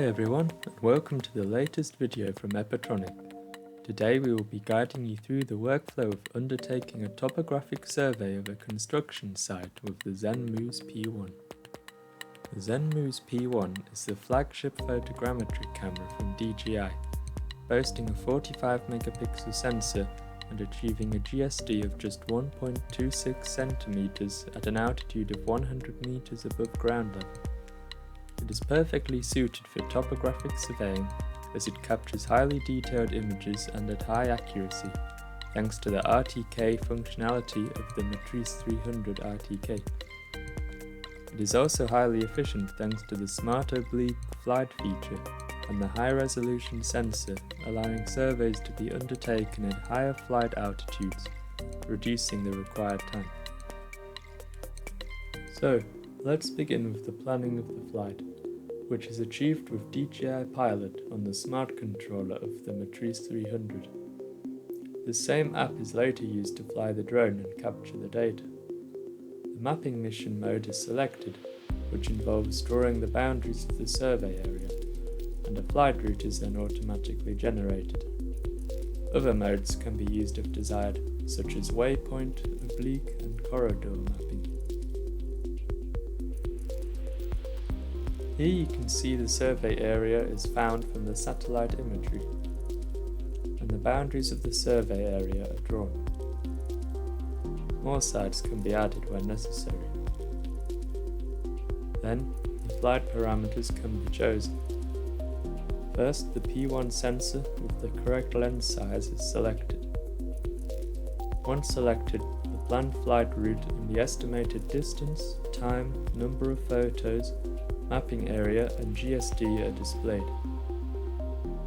everyone, and welcome to the latest video from Epotronic. Today we will be guiding you through the workflow of undertaking a topographic survey of a construction site with the Zenmuse P1. The Zenmuse P1 is the flagship photogrammetry camera from DJI, boasting a 45 megapixel sensor and achieving a GSD of just 1.26 centimeters at an altitude of 100 meters above ground level. It is perfectly suited for topographic surveying as it captures highly detailed images and at high accuracy, thanks to the RTK functionality of the Matrice 300 RTK. It is also highly efficient thanks to the smart oblique flight feature and the high-resolution sensor, allowing surveys to be undertaken at higher flight altitudes, reducing the required time. So, let's begin with the planning of the flight, which is achieved with DJI Pilot on the smart controller of the Matrice 300. The same app is later used to fly the drone and capture the data. The mapping mission mode is selected, which involves drawing the boundaries of the survey area, and a flight route is then automatically generated. Other modes can be used if desired, such as waypoint, oblique, and corridor mapping. Here you can see the survey area is found from the satellite imagery, and the boundaries of the survey area are drawn. More sites can be added when necessary. Then, the flight parameters can be chosen. First, the P1 sensor with the correct lens size is selected. Once selected, the planned flight route and the estimated distance, time, number of photos, mapping area and GSD are displayed.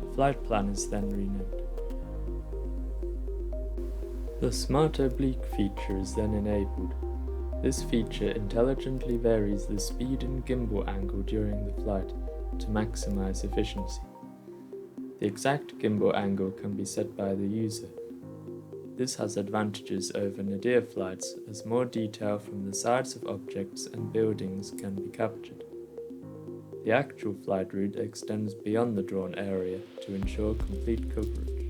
The flight plan is then renamed. The Smart Oblique feature is then enabled. This feature intelligently varies the speed and gimbal angle during the flight to maximize efficiency. The exact gimbal angle can be set by the user. This has advantages over nadir flights as more detail from the sides of objects and buildings can be captured. The actual flight route extends beyond the drawn area to ensure complete coverage.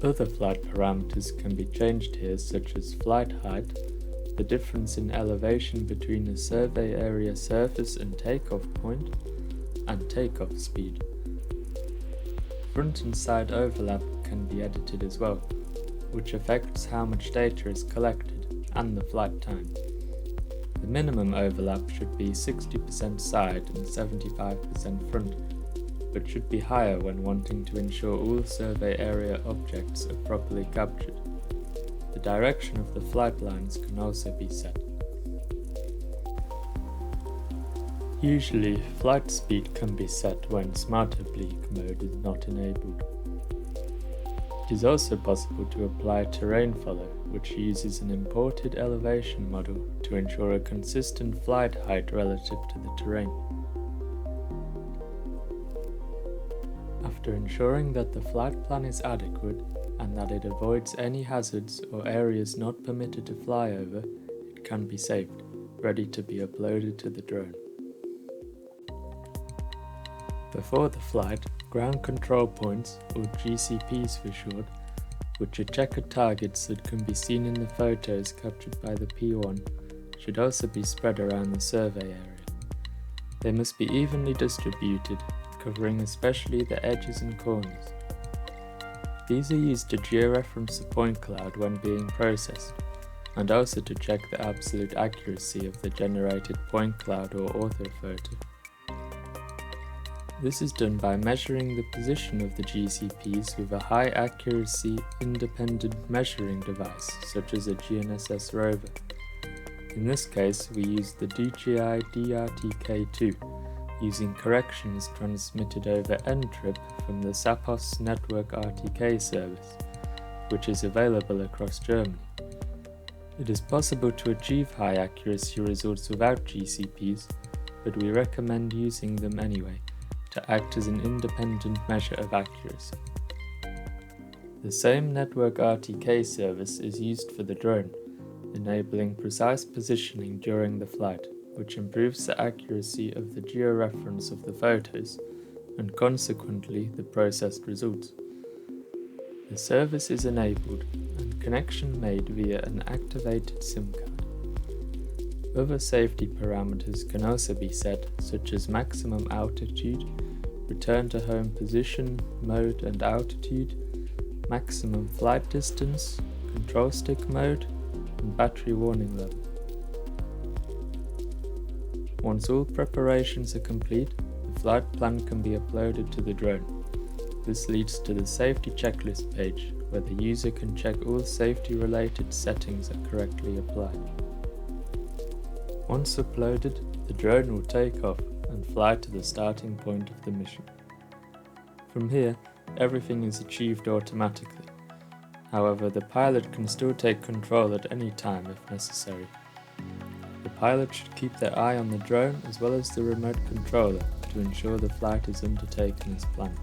Other flight parameters can be changed here, such as flight height, the difference in elevation between the survey area surface and takeoff point, and takeoff speed. Front and side overlap can be edited as well, which affects how much data is collected and the flight time. The minimum overlap should be 60% side and 75% front, but should be higher when wanting to ensure all survey area objects are properly captured. The direction of the flight lines can also be set. Usually, flight speed can be set when Smart Oblique mode is not enabled. It is also possible to apply terrain follow, which uses an imported elevation model to ensure a consistent flight height relative to the terrain. After ensuring that the flight plan is adequate and that it avoids any hazards or areas not permitted to fly over, it can be saved, ready to be uploaded to the drone. Before the flight, ground control points, or GCPs for short, which are checkered targets that can be seen in the photos captured by the P1, should also be spread around the survey area. They must be evenly distributed, covering especially the edges and corners. These are used to georeference the point cloud when being processed, and also to check the absolute accuracy of the generated point cloud or orthophoto. This is done by measuring the position of the GCPs with a high accuracy independent measuring device such as a GNSS rover. In this case we use the DJI DRTK2 using corrections transmitted over ntrip from the Sapos Network RTK service, which is available across Germany. It is possible to achieve high accuracy results without GCPs, but we recommend using them anyway, to act as an independent measure of accuracy. The same network RTK service is used for the drone, enabling precise positioning during the flight, which improves the accuracy of the georeference of the photos and consequently the processed results. The service is enabled and connection made via an activated SIM card. Other safety parameters can also be set, such as maximum altitude, return to home position, mode and altitude, maximum flight distance, control stick mode, and battery warning level. Once all preparations are complete, the flight plan can be uploaded to the drone. This leads to the safety checklist page, where the user can check all safety-related settings are correctly applied. Once uploaded, the drone will take off and fly to the starting point of the mission. From here, everything is achieved automatically. However, the pilot can still take control at any time if necessary. The pilot should keep their eye on the drone as well as the remote controller to ensure the flight is undertaken as planned.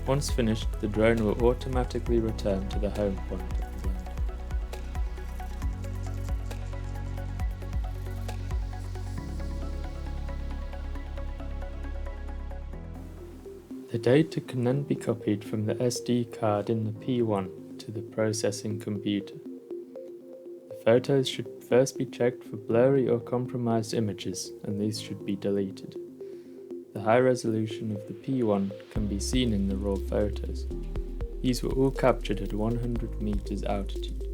Once finished, the drone will automatically return to the home point of the land. The data can then be copied from the SD card in the P1 to the processing computer. The photos should first be checked for blurry or compromised images, and these should be deleted. The high resolution of the P1 can be seen in the raw photos. These were all captured at 100 meters altitude.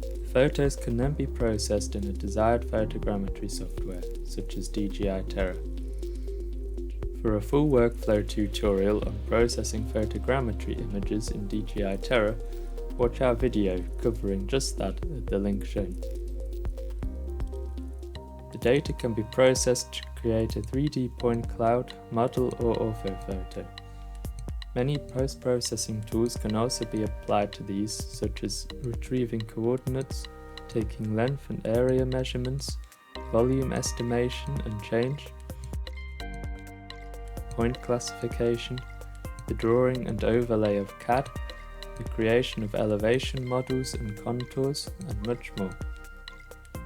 The photos can then be processed in a desired photogrammetry software, such as DJI Terra. For a full workflow tutorial on processing photogrammetry images in DJI Terra, watch our video covering just that at the link shown. The data can be processed to create a 3D point cloud, model or orthophoto. Many post-processing tools can also be applied to these, such as retrieving coordinates, taking length and area measurements, volume estimation and change, point classification, the drawing and overlay of CAD, the creation of elevation models and contours, and much more.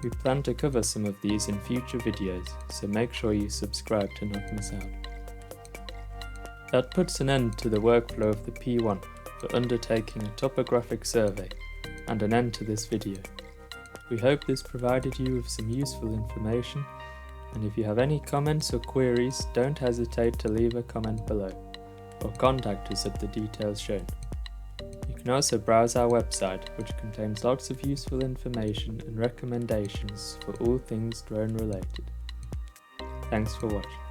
We plan to cover some of these in future videos, so make sure you subscribe to not miss out. That puts an end to the workflow of the P1 for undertaking a topographic survey, and an end to this video. We hope this provided you with some useful information, and if you have any comments or queries, don't hesitate to leave a comment below, or contact us at the details shown. You can also browse our website, which contains lots of useful information and recommendations for all things drone related. Thanks for watching.